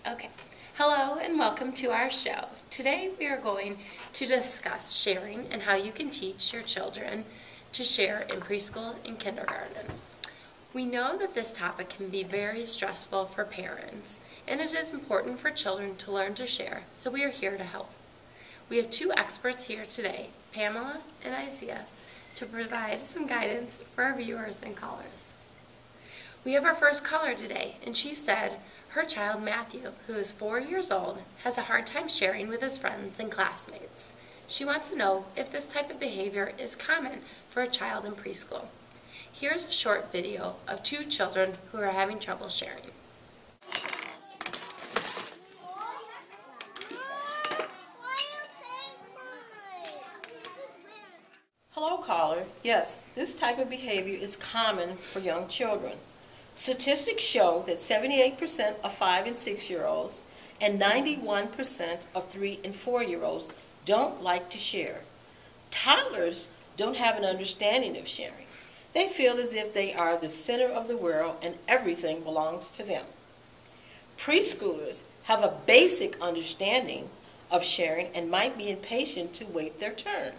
Okay. Hello and welcome to our show. Today we are going to discuss sharing and how you can teach your children to share in preschool and kindergarten. We know that this topic can be very stressful for parents, and it is important for children to learn to share, so we are here to help. We have two experts here today, Pamela and Isaiah, to provide some guidance for our viewers and callers. We have our first caller today, and she said her child Matthew, who is 4 years old, has a hard time sharing with his friends and classmates. She wants to know if this type of behavior is common for a child in preschool. Here's a short video of two children who are having trouble sharing. Hello, caller. Yes, this type of behavior is common for young children. Statistics show that 78% of 5 and 6-year-olds and 91% of 3 and 4-year-olds don't like to share. Toddlers don't have an understanding of sharing. They feel as if they are the center of the world and everything belongs to them. Preschoolers have a basic understanding of sharing and might be impatient to wait their turn.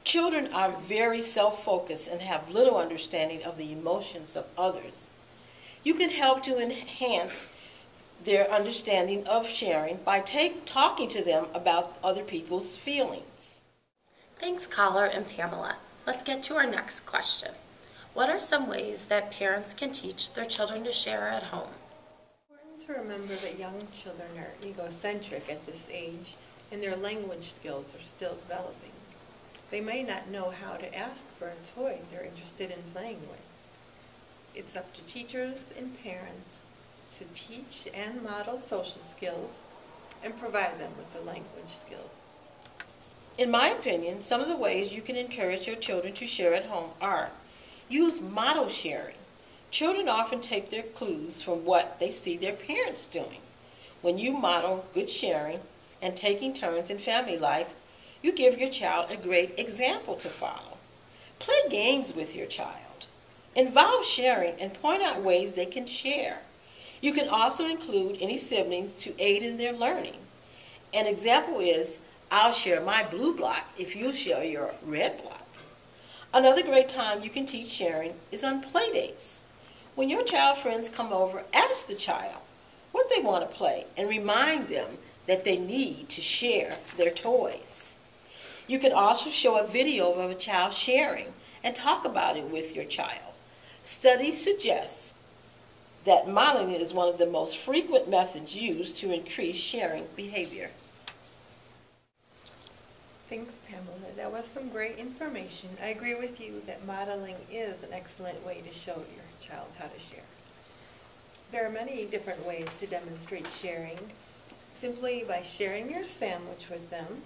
Children are very self-focused and have little understanding of the emotions of others. You can help to enhance their understanding of sharing by talking to them about other people's feelings. Thanks, caller and Pamela. Let's get to our next question. What are some ways that parents can teach their children to share at home? It's important to remember that young children are egocentric at this age and their language skills are still developing. They may not know how to ask for a toy they're interested in playing with. It's up to teachers and parents to teach and model social skills and provide them with the language skills. In my opinion, some of the ways you can encourage your children to share at home are: use model sharing. Children often take their clues from what they see their parents doing. When you model good sharing and taking turns in family life, you give your child a great example to follow. Play games with your child. Involve sharing and point out ways they can share. You can also include any siblings to aid in their learning. An example is, I'll share my blue block if you share your red block. Another great time you can teach sharing is on play dates. When your child friends come over, ask the child what they want to play and remind them that they need to share their toys. You can also show a video of a child sharing and talk about it with your child. Studies suggest that modeling is one of the most frequent methods used to increase sharing behavior. Thanks, Pamela. That was some great information. I agree with you that modeling is an excellent way to show your child how to share. There are many different ways to demonstrate sharing, simply by sharing your sandwich with them,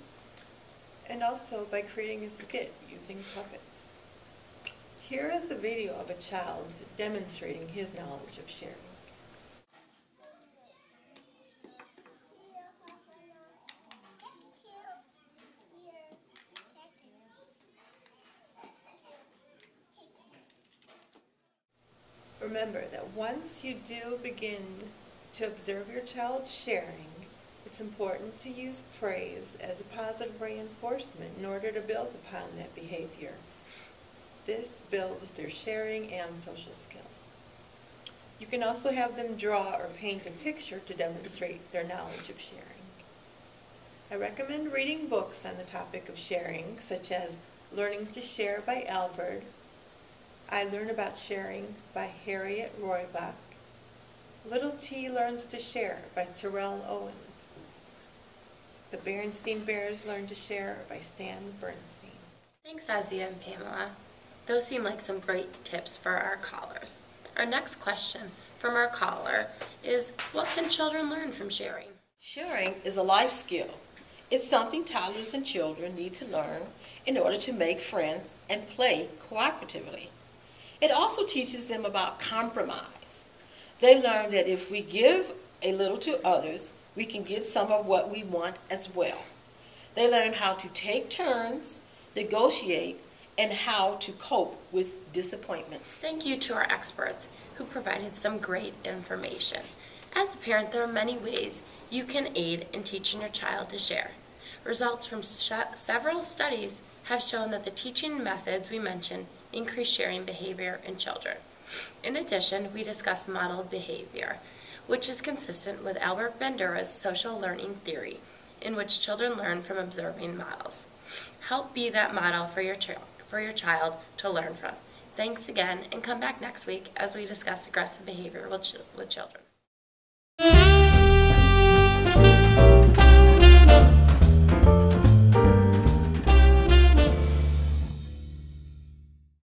and also by creating a skit using puppets. Here is a video of a child demonstrating his knowledge of sharing. Remember that once you do begin to observe your child sharing, it's important to use praise as a positive reinforcement in order to build upon that behavior. This builds their sharing and social skills. You can also have them draw or paint a picture to demonstrate their knowledge of sharing. I recommend reading books on the topic of sharing, such as Learning to Share by Alvord, I Learn About Sharing by Harriet Roybach, Little T Learns to Share by Terrell Owens, The Berenstain Bears Learn to Share by Stan Bernstein. Thanks, Isaiah and Pamela. Those seem like some great tips for our callers. Our next question from our caller is, what can children learn from sharing? Sharing is a life skill. It's something toddlers and children need to learn in order to make friends and play cooperatively. It also teaches them about compromise. They learn that if we give a little to others, we can get some of what we want as well. They learn how to take turns, negotiate, and how to cope with disappointments. Thank you to our experts who provided some great information. As a parent, there are many ways you can aid in teaching your child to share. Results from several studies have shown that the teaching methods we mentioned increase sharing behavior in children. In addition, we discuss modeled behavior, which is consistent with Albert Bandura's social learning theory, in which children learn from observing models. Help be that model for your child to learn from. Thanks again, and come back next week as we discuss aggressive behavior with children.